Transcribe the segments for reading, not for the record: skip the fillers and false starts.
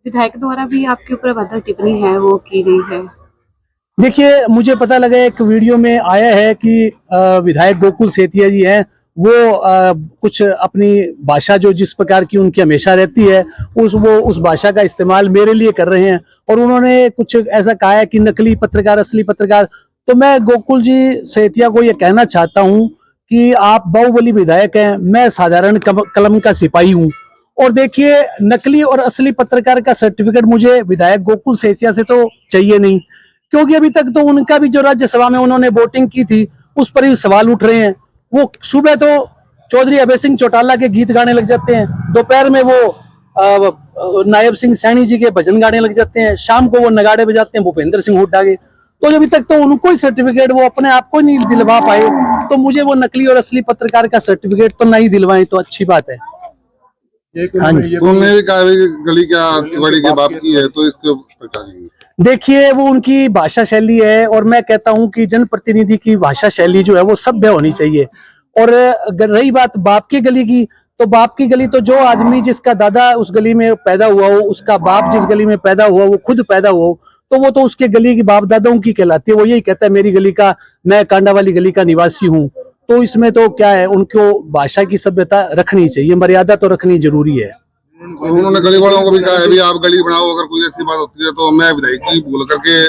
विधायक द्वारा भी आपके ऊपर अभद्र टिप्पणी है वो की गई है। देखिए, मुझे पता लगा एक वीडियो में आया है कि विधायक गोकुल सेतिया जी हैं, वो कुछ अपनी भाषा जो जिस प्रकार की उनकी हमेशा रहती है वो उस भाषा का इस्तेमाल मेरे लिए कर रहे हैं, और उन्होंने कुछ ऐसा कहा है कि नकली पत्रकार असली पत्रकार। तो मैं गोकुल जी सेतिया को ये कहना चाहता हूं कि आप बाहुबली विधायक हैं, मैं साधारण कलम का सिपाही हूं। और देखिए, नकली और असली पत्रकार का सर्टिफिकेट मुझे विधायक गोकुल सेतिया से तो चाहिए नहीं, क्योंकि अभी तक तो उनका भी जो राज्यसभा में उन्होंने वोटिंग की थी उस पर भी सवाल उठ रहे हैं। वो सुबह तो चौधरी अभय सिंह चौटाला के गीत गाने लग जाते हैं, दोपहर में वो नायब सिंह सैनी जी के भजन गाने लग जाते हैं, शाम को वो नगाड़े बजाते हैं भूपेंद्र सिंह हुड्डा के। तो अभी तक तो उनको ही सर्टिफिकेट वो अपने आप को नहीं दिलवा पाए, तो मुझे वो नकली और असली पत्रकार का सर्टिफिकेट तो नहीं दिलवाएं तो अच्छी बात है। उन्होंने भी कहा गली क्या बड़ी के बाप की है, तो इसके ऊपर क्या कहेंगे? देखिए, वो उनकी भाषा शैली है, और मैं कहता हूं कि जनप्रतिनिधि की भाषा शैली जो है वो सभ्य होनी चाहिए। और रही बात बाप की गली की, तो बाप की गली तो जो आदमी जिसका दादा उस गली में पैदा हुआ हो, उसका बाप जिस गली में पैदा हुआ वो खुद पैदा हुआ हो, तो वो तो उसके गली की बाप दादाओं की कहलाती है। वो यही कहता है मेरी गली का, मैं कांडा वाली गली का निवासी हूँ। तो इसमें तो क्या है, उनको भाषा की सभ्यता रखनी चाहिए, मर्यादा तो रखनी जरूरी है। उन्होंने गली वालों को भी कहा है भी आप गली बनाओ, अगर कोई ऐसी बात होती है तो मैं विधायक की बोल करके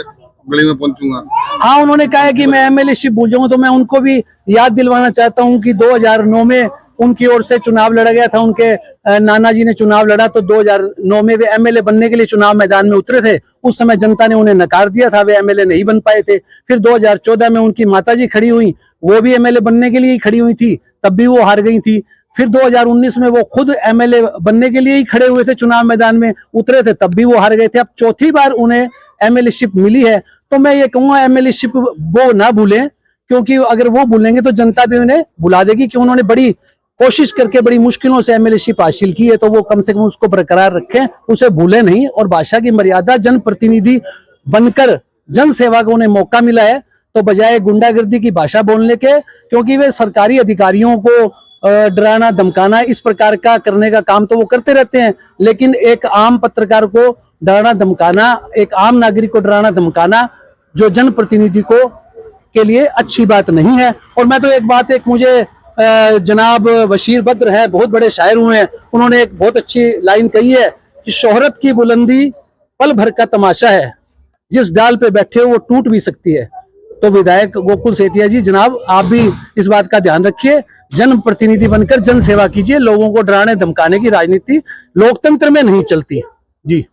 गली में पहुंचूंगा। हाँ, उन्होंने कहा है कि मैं एमएलए शिप भूल जाऊंगा, तो मैं उनको भी याद दिलवाना चाहता हूं कि 2009 में उनकी ओर से चुनाव लड़ा गया था, उनके नाना जी ने चुनाव लड़ा, तो 2009 में वे एमएलए बनने के लिए चुनाव मैदान में उतरे थे। उस समय जनता ने उन्हें नकार दिया था, वे एमएलए नहीं बन पाए थे। फिर 2014 में उनकी माताजी खड़ी हुई, वो भी एमएलए बनने के लिए ही खड़ी हुई थी, तब भी वो हार गई थी। फिर 2019 में वो खुद एमएलए बनने के लिए ही खड़े हुए थे, चुनाव मैदान में उतरे थे, तब भी वो हार गए थे। अब चौथी बार उन्हें एमएलए शिप मिली है, तो मैं ये कहूंगा एमएलए शिप वो ना भूलें, क्योंकि अगर वो भूलेंगे तो जनता भी उन्हें भुला देगी कि उन्होंने बड़ी कोशिश करके बड़ी मुश्किलों से एमएलए शिप हासिल की है। तो वो कम से कम उसको बरकरार रखें, उसे भूले नहीं। और भाषा की मर्यादा, जनप्रतिनिधि बनकर जन सेवा का उन्हें मौका मिला है, तो बजाय गुंडागर्दी की भाषा बोलने के, क्योंकि वे सरकारी अधिकारियों को डराना धमकाना इस प्रकार का करने का काम तो वो करते रहते हैं, लेकिन एक आम पत्रकार को डराना धमकाना, एक आम नागरिक को डराना धमकाना जो जनप्रतिनिधि को के लिए अच्छी बात नहीं है। और मैं तो एक मुझे जनाब बशीर बद्र है, बहुत बड़े शायर हुए हैं, उन्होंने एक बहुत अच्छी लाइन कही है कि शोहरत की बुलंदी पल भर का तमाशा है, जिस डाल पे बैठे हो वो टूट भी सकती है। तो विधायक गोकुल सेतिया जी, जनाब आप भी इस बात का ध्यान रखिए, जनप्रतिनिधि बनकर जन सेवा कीजिए। लोगों को डराने धमकाने की राजनीति लोकतंत्र में नहीं चलती जी।